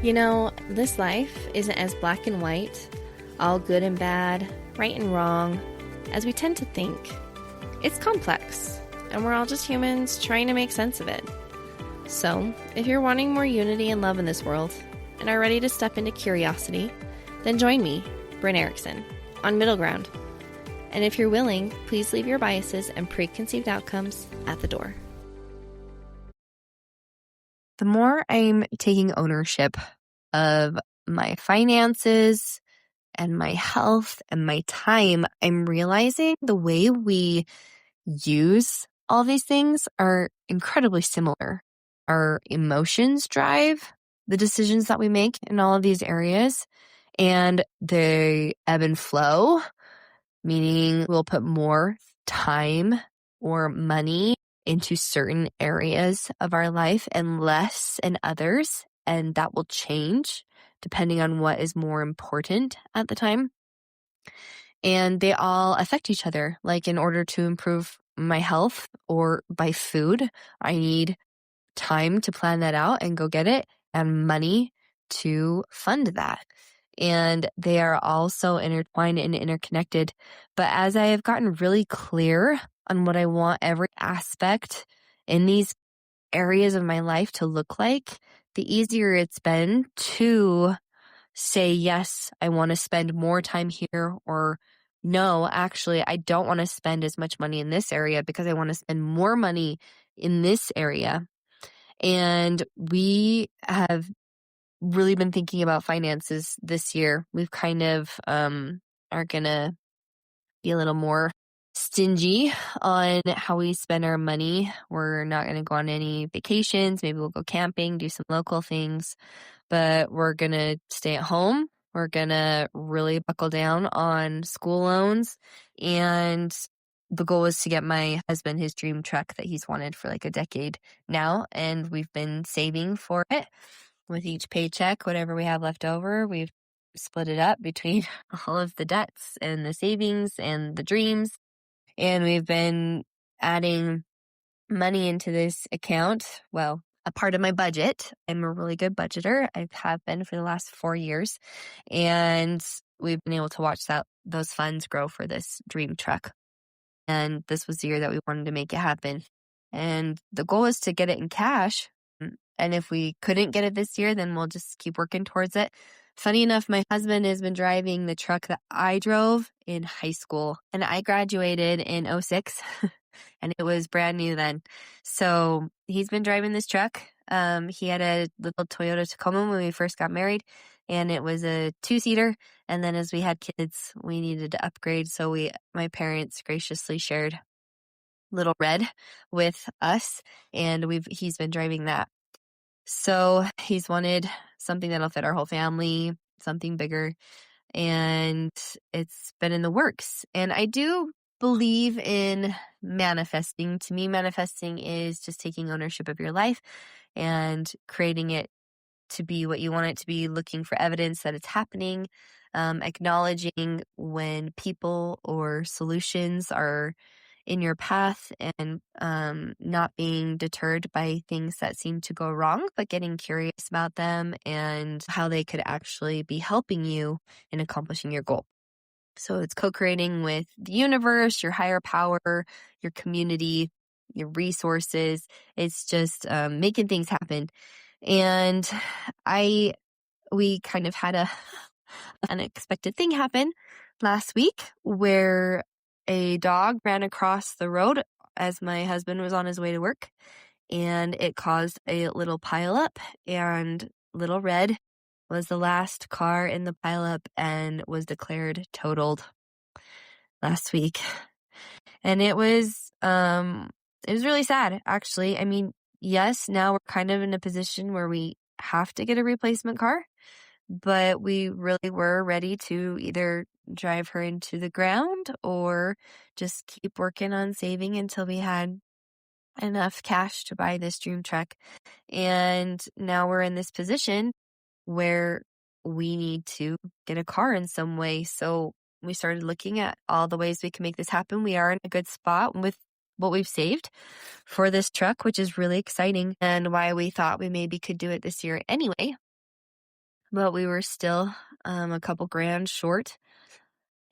This life isn't as black and white, all good and bad, right and wrong, as we tend to think. It's complex, and we're all just humans trying to make sense of it. So, if you're wanting more unity and love in this world, and are ready to step into curiosity, then join me, Brynne Erickson, on Middle Ground. And if you're willing, please leave your biases and preconceived outcomes at the door. The more I'm taking ownership of my finances and my health and my time, I'm realizing the way we use all these things are incredibly similar. Our emotions drive the decisions that we make in all of these areas, and they ebb and flow, meaning we'll put more time or money into certain areas of our life and less in others, and that will change depending on what is more important at the time. And they all affect each other. Like, in order to improve my health or buy food, I need time to plan that out and go get it, and money to fund that. And they are all so intertwined and interconnected. But as I have gotten really clear on what I want every aspect in these areas of my life to look like, the easier it's been to say, yes, I want to spend more time here, or no, actually, I don't want to spend as much money in this area because I want to spend more money in this area. And we have really been thinking about finances this year. We've kind of are going to be a little more stingy on how we spend our money. We're not going to go on any vacations. Maybe we'll go camping, do some local things, but we're going to stay at home. We're going to really buckle down on school loans. And the goal is to get my husband his dream truck that he's wanted for like a decade now. And we've been saving for it with each paycheck. Whatever we have left over, we've split it up between all of the debts and the savings and the dreams. And we've been adding money into this account. Well, a part of my budget. I'm a really good budgeter. I have been for the last 4 years. And we've been able to watch those funds grow for this dream truck. And this was the year that we wanted to make it happen. And the goal is to get it in cash. And if we couldn't get it this year, then we'll just keep working towards it. Funny enough, my husband has been driving the truck that I drove in high school. And I graduated in 2006. And it was brand new then. So he's been driving this truck. He had a little Toyota Tacoma when we first got married, and it was a 2-seater. And then as we had kids, we needed to upgrade. So my parents graciously shared Little Red with us, and he's been driving that. So he's wanted something that'll fit our whole family, something bigger, and it's been in the works. And I do believe in manifesting. To me, manifesting is just taking ownership of your life and creating it to be what you want it to be, looking for evidence that it's happening, acknowledging when people or solutions are in your path, and not being deterred by things that seem to go wrong, but getting curious about them and how they could actually be helping you in accomplishing your goal. So it's co-creating with the universe, your higher power, your community, your resources. It's just making things happen. And we kind of had an unexpected thing happen last week where a dog ran across the road as my husband was on his way to work, and it caused a little pileup, and Little Red was the last car in the pileup and was declared totaled last week. And it was really sad, actually. I mean, yes, now we're kind of in a position where we have to get a replacement car, but we really were ready to either drive her into the ground or just keep working on saving until we had enough cash to buy this dream truck. And now we're in this position where we need to get a car in some way. So we started looking at all the ways we can make this happen. We are in a good spot with what we've saved for this truck, which is really exciting, and why we thought we maybe could do it this year anyway. but we were still a couple grand short.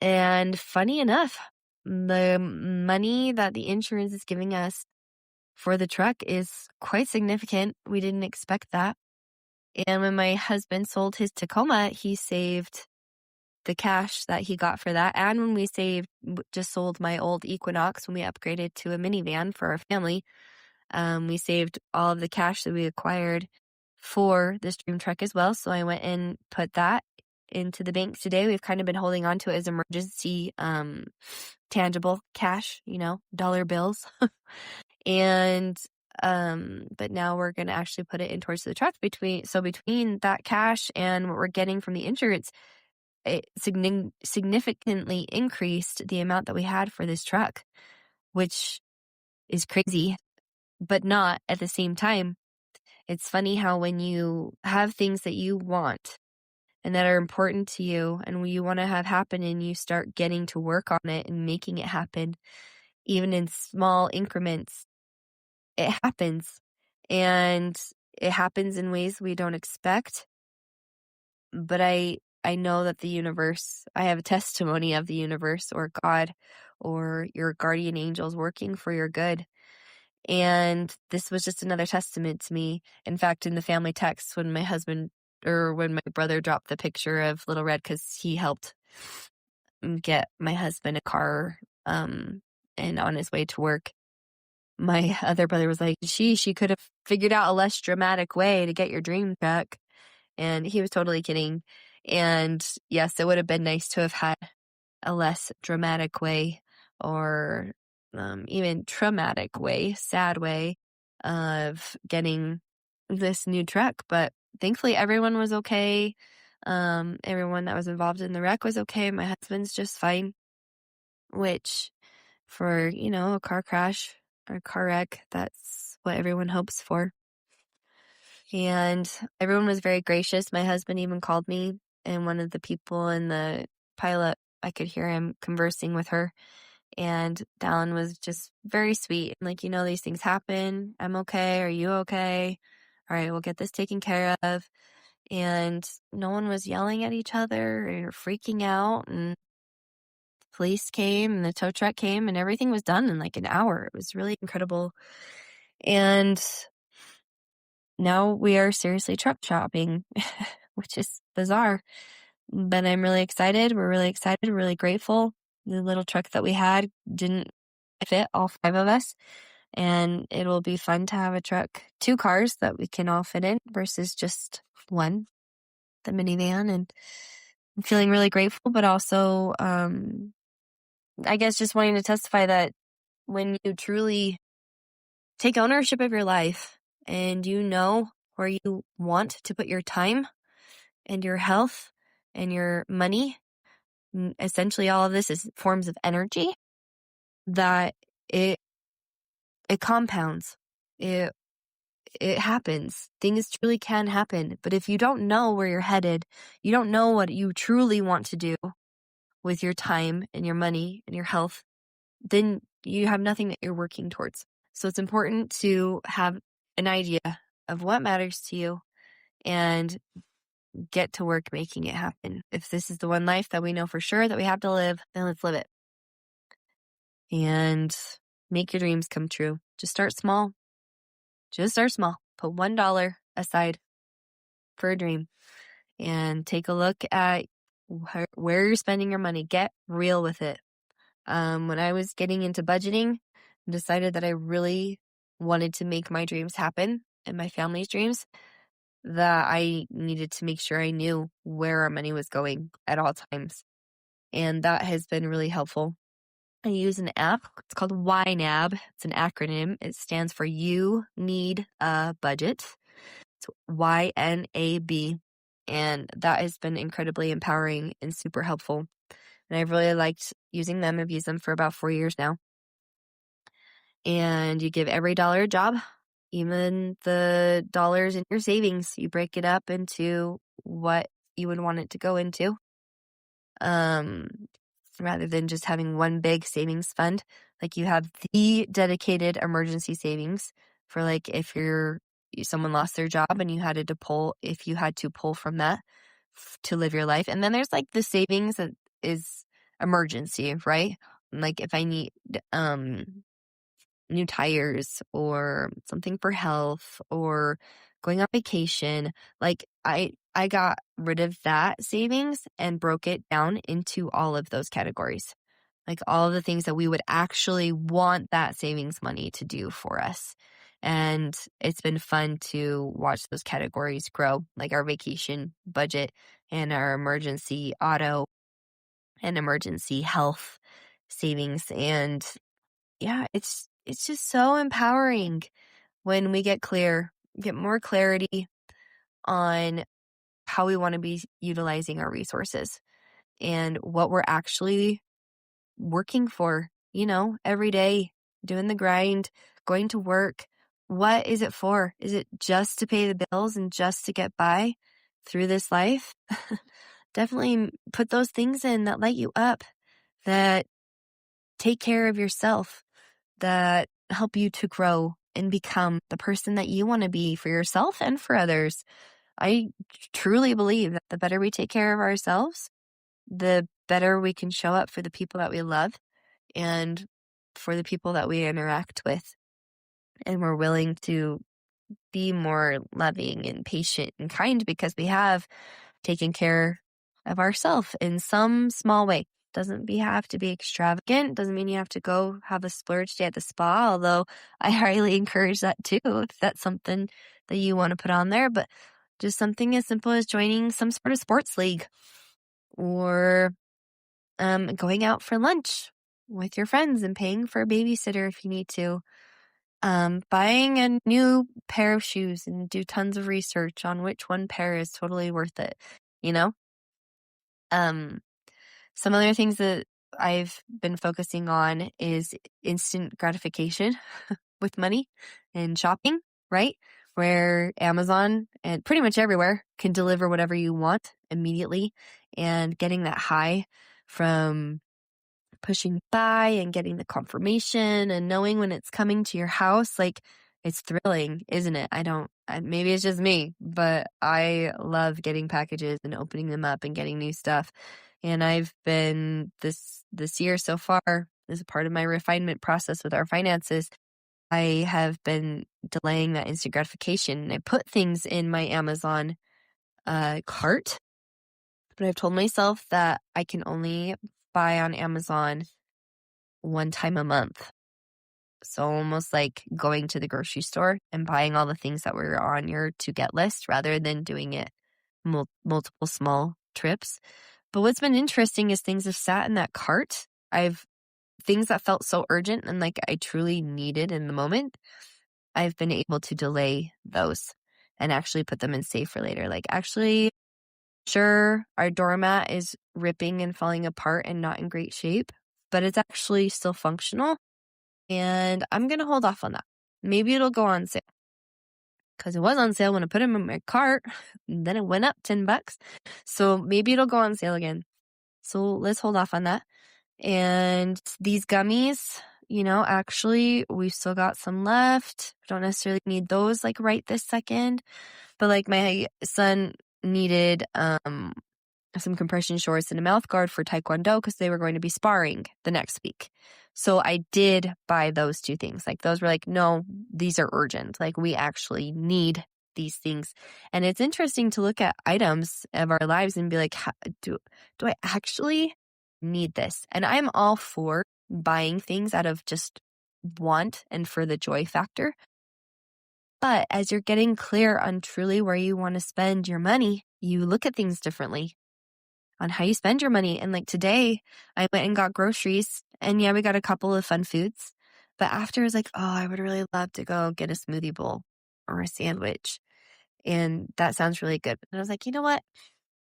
And funny enough, the money that the insurance is giving us for the truck is quite significant. We didn't expect that. And when my husband sold his Tacoma, he saved the cash that he got for that. And when we just sold my old Equinox when we upgraded to a minivan for our family, we saved all of the cash that we acquired for this dream truck as well. So I went and put that into the bank today. We've kind of been holding on to it as emergency tangible cash, dollar bills. And but now we're going to actually put it in towards the truck. Between that cash and what we're getting from the insurance, it significantly increased the amount that we had for this truck, which is crazy, but not at the same time. It's funny how when you have things that you want and that are important to you and you want to have happen and you start getting to work on it and making it happen, even in small increments, it happens. And it happens in ways we don't expect. But I know that the universe, I have a testimony of the universe or God or your guardian angels working for your good. And this was just another testament to me. In fact, in the family text, when my brother dropped the picture of Little Red, because he helped get my husband a car and on his way to work, my other brother was like, she could have figured out a less dramatic way to get your dream truck. And he was totally kidding. And yes, it would have been nice to have had a less dramatic way or even traumatic way, sad way of getting this new truck. But thankfully, everyone was okay. Everyone that was involved in the wreck was okay. My husband's just fine, which for, a car crash or a car wreck, that's what everyone hopes for. And everyone was very gracious. My husband even called me, and one of the people in the pilot, I could hear him conversing with her. And Dallin was just very sweet. Like, these things happen. I'm okay. Are you okay? All right, we'll get this taken care of. And no one was yelling at each other or freaking out. And the police came and the tow truck came and everything was done in like an hour. It was really incredible. And now we are seriously truck shopping, which is bizarre. But I'm really excited. We're really excited. We're really grateful. The little truck that we had didn't fit all 5 of us. And it will be fun to have a truck, 2 cars that we can all fit in versus just one, the minivan. And I'm feeling really grateful, but also, I guess just wanting to testify that when you truly take ownership of your life and you know where you want to put your time and your health and your money, essentially all of this is forms of energy, that it compounds. It happens. Things truly can happen. But if you don't know where you're headed, you don't know what you truly want to do with your time and your money and your health, then you have nothing that you're working towards. So it's important to have an idea of what matters to you and get to work making it happen. If this is the one life that we know for sure that we have to live, then let's live it. And make your dreams come true. Just start small. Just start small. Put $1 aside for a dream and take a look at where you're spending your money. Get real with it. When I was getting into budgeting, I decided that I really wanted to make my dreams happen and my family's dreams, that I needed to make sure I knew where our money was going at all times. And that has been really helpful. I use an app. It's called YNAB. It's an acronym. It stands for You Need a Budget. It's YNAB. And that has been incredibly empowering and super helpful. And I've really liked using them. I've used them for about 4 years now. And you give every dollar a job, even the dollars in your savings. You break it up into what you would want it to go into. Rather than just having one big savings fund. Like, you have the dedicated emergency savings for, like, if someone lost their job and you had to pull from that. to live your life. And then there's like the savings that is emergency, right? Like if I need new tires or something for health or going on vacation, like I got rid of that savings and broke it down into all of those categories. Like all of the things that we would actually want that savings money to do for us. And it's been fun to watch those categories grow, like our vacation budget and our emergency auto and emergency health savings. And yeah, it's just so empowering when we get more clarity on how we want to be utilizing our resources and what we're actually working for, every day, doing the grind, going to work. What is it for? Is it just to pay the bills and just to get by through this life? Definitely put those things in that light you up, that take care of yourself, that help you to grow and become the person that you want to be for yourself and for others. I truly believe that the better we take care of ourselves, the better we can show up for the people that we love and for the people that we interact with. And we're willing to be more loving and patient and kind because we have taken care of ourselves in some small way. Doesn't have to be extravagant. Doesn't mean you have to go have a splurge day at the spa, although I highly encourage that too, if that's something that you want to put on there. But just something as simple as joining some sort of sports league or going out for lunch with your friends and paying for a babysitter if you need to. Buying a new pair of shoes and do tons of research on which one pair is totally worth it, you know? Some other things that I've been focusing on is instant gratification with money and shopping, right? Where Amazon and pretty much everywhere can deliver whatever you want immediately, and getting that high from pushing by and getting the confirmation and knowing when it's coming to your house, like it's thrilling, isn't it? Maybe it's just me, but I love getting packages and opening them up and getting new stuff. And I've been this year so far, as a part of my refinement process with our finances, I have been delaying that instant gratification. I put things in my Amazon cart, but I've told myself that I can only buy on Amazon one time a month. So almost like going to the grocery store and buying all the things that were on your to get list rather than doing it multiple small trips. But what's been interesting is things have sat in that cart. Things that felt so urgent and like I truly needed in the moment, I've been able to delay those and actually put them in save for later. Like actually, sure, our doormat is ripping and falling apart and not in great shape, but it's actually still functional. And I'm going to hold off on that. Maybe it'll go on sale. Because it was on sale when I put them in my cart. And then it went up $10. So maybe it'll go on sale again. So let's hold off on that. And these gummies, actually, we've still got some left. Don't necessarily need those like right this second. But like my son needed some compression shorts and a mouth guard for Taekwondo because they were going to be sparring the next week. So I did buy those two things. Like those were like, no, these are urgent. Like we actually need these things. And it's interesting to look at items of our lives and be like, do I actually need this? And I'm all for buying things out of just want and for the joy factor. But as you're getting clear on truly where you want to spend your money, you look at things differently on how you spend your money. And like today, I went and got groceries, and yeah, we got a couple of fun foods. But after I was like, oh, I would really love to go get a smoothie bowl or a sandwich. And that sounds really good. And I was like, you know what?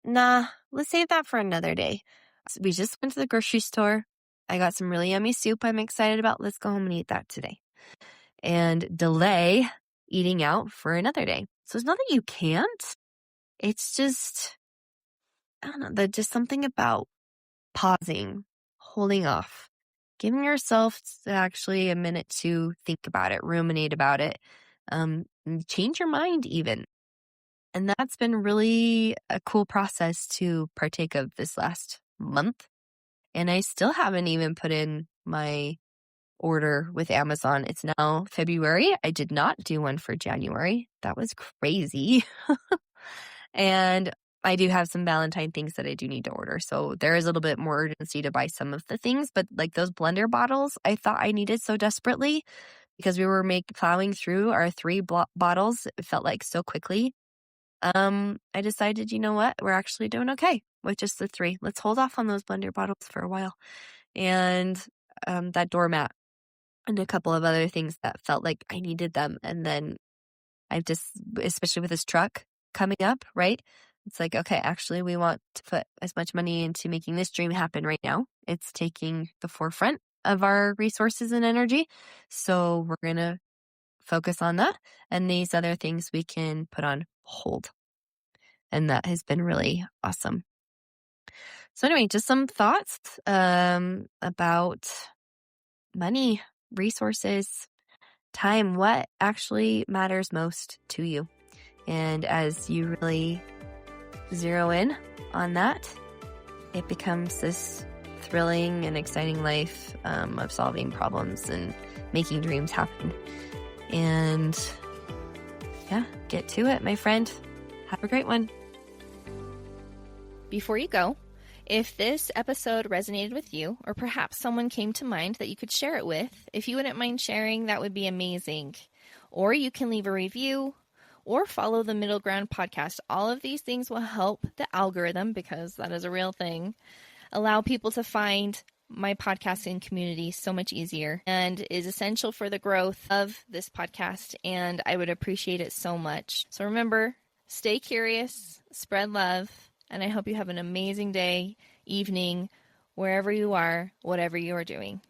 Nah, let's save that for another day. So we just went to the grocery store. I got some really yummy soup I'm excited about. Let's go home and eat that today. And delay eating out for another day. So it's not that you can't. It's just, I don't know, just something about pausing, holding off, giving yourself actually a minute to think about it, ruminate about it, change your mind even. And that's been really a cool process to partake of this last month. And I still haven't even put in my order with Amazon. It's now February. I did not do one for January. That was crazy. And I do have some Valentine things that I do need to order. So there is a little bit more urgency to buy some of the things. But like those blender bottles, I thought I needed so desperately because we were plowing through our 3 bottles. It felt like so quickly. I decided, you know what? We're actually doing okay with just the 3. Let's hold off on those blender bottles for a while. And that doormat and a couple of other things that felt like I needed them. And then I've just, especially with this truck coming up, right? It's like, okay, actually, we want to put as much money into making this dream happen right now. It's taking the forefront of our resources and energy. So we're going to focus on that. And these other things we can put on hold. And that has been really awesome. So anyway, just some thoughts about money, resources, time, what actually matters most to you. And as you really zero in on that, it becomes this thrilling and exciting life of solving problems and making dreams happen. And yeah, get to it, my friend. Have a great one. Before you go, if this episode resonated with you, or perhaps someone came to mind that you could share it with, if you wouldn't mind sharing, that would be amazing. Or you can leave a review or follow the Middle Ground podcast. All of these things will help the algorithm, because that is a real thing, allow people to find my podcasting community so much easier, and is essential for the growth of this podcast, and I would appreciate it so much. So remember, stay curious, spread love, and I hope you have an amazing day, evening, wherever you are, whatever you are doing.